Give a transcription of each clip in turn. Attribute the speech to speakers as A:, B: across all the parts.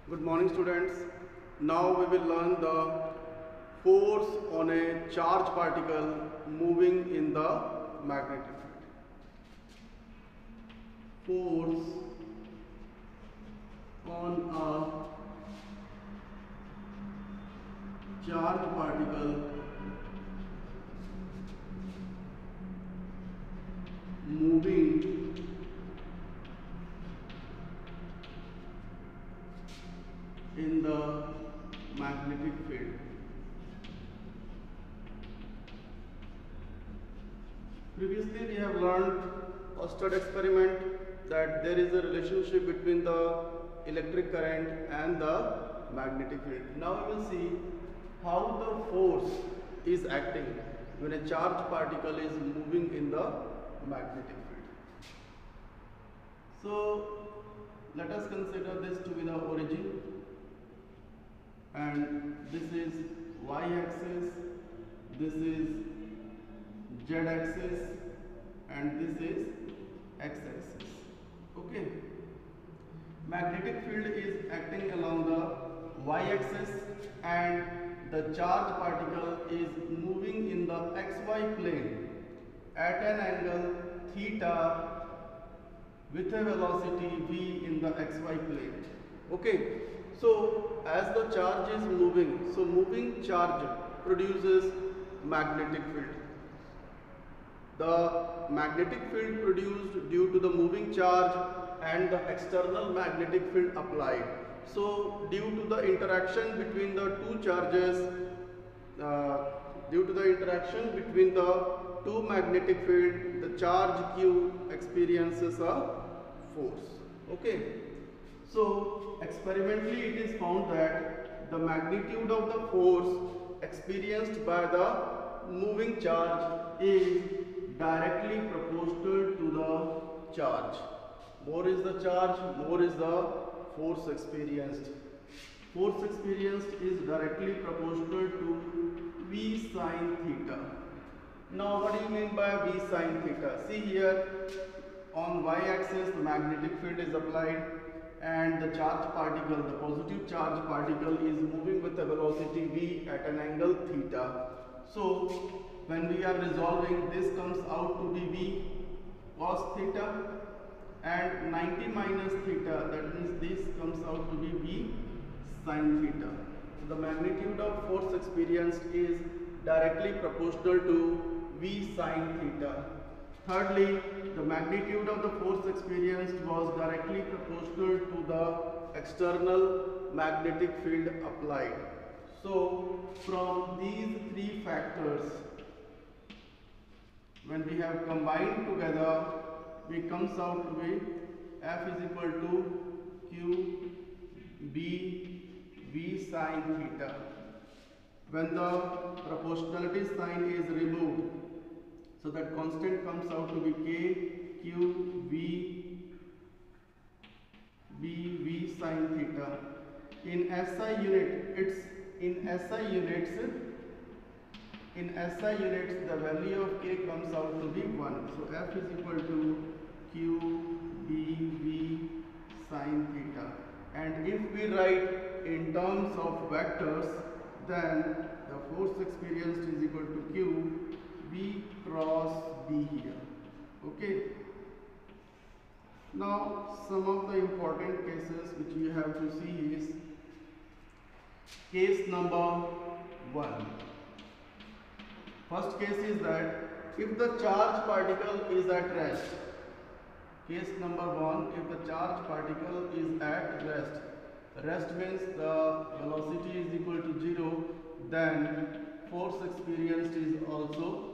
A: Good morning, students. Now we will learn the force on a charged particle moving in the magnetic field. Force on a charged particle moving in the magnetic field. Previously we have learned or studied experiment that there is a relationship between the electric current and the magnetic field. Now we will see how the force is acting when a charged particle is moving in the magnetic field. So let us consider this to be the origin, and this is y-axis, this is z-axis, and this is x-axis. Okay. Magnetic field is acting along the y-axis and the charged particle is moving in the xy plane at an angle theta with a velocity v in the xy plane. Okay. So as the charge is moving, so moving charge produces magnetic field. The magnetic field produced due to the moving charge and the external magnetic field applied. So due to the interaction between the two charges, due to the interaction between the two magnetic field, the charge Q experiences a force. Okay. So experimentally it is found that the magnitude of the force experienced by the moving charge is directly proportional to the charge. More is the charge, more is the force experienced. Force experienced is directly proportional to V sine theta. Now what do you mean by V sine theta? See here, on y-axis the magnetic field is applied and the charged particle, the positive charged particle is moving with a velocity v at an angle theta. So when we are resolving, this comes out to be v cos theta, and 90 minus theta, that means this comes out to be v sin theta. So the magnitude of force experienced is directly proportional to v sin theta. Thirdly, the magnitude of the force experienced was directly proportional to the external magnetic field applied. So from these three factors, when we have combined together, we comes out to be F is equal to Q B V sin theta. When the proportionality sign is removed, so that constant comes out to be K Q V B V sin theta. In SI unit, it's in SI units. In SI units, the value of K comes out to be 1. So F is equal to Q B V sin theta. And if we write in terms of vectors, then the force experienced is equal to Q V cross B here. Okay. Now some of the important cases which we have to see is case number 1. First case is that if the charged particle is at rest. Case number 1, if the charged particle is at rest. Rest means the velocity is equal to 0, then force experienced is also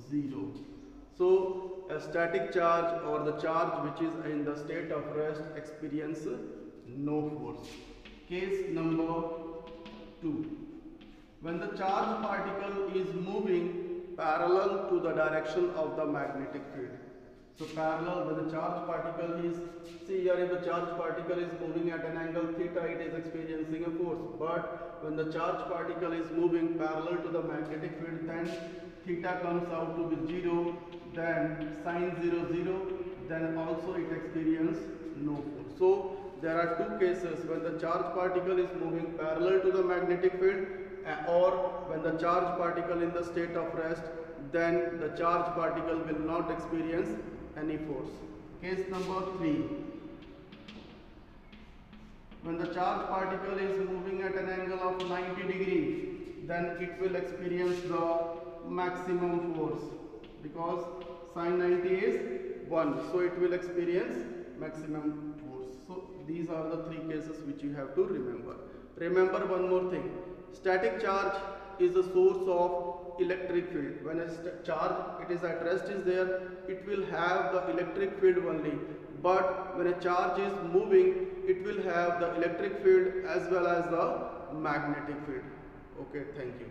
A: 0. So a static charge or the charge which is in the state of rest experience no force. Case number 2. When the charged particle is moving parallel to the direction of the magnetic field. So parallel, when the charged particle is, see here, if the charged particle is moving at an angle theta, it is experiencing a force. But when the charged particle is moving parallel to the magnetic field, then theta comes out to be 0, then sine 0, 0, then also it experiences no force. So there are two cases: when the charge particle is moving parallel to the magnetic field, or when the charge particle in the state of rest, then the charge particle will not experience any force. Case number 3. When the charge particle is moving at an angle of 90 degrees, then it will experience the maximum force, because sin 90 is 1, so it will experience maximum force. So these are the three cases which you have to remember. Remember one more thing: static charge is the source of electric field. When a charge it is at rest is there, it will have the electric field only, but when a charge is moving, it will have the electric field as well as the magnetic field. Okay, thank you.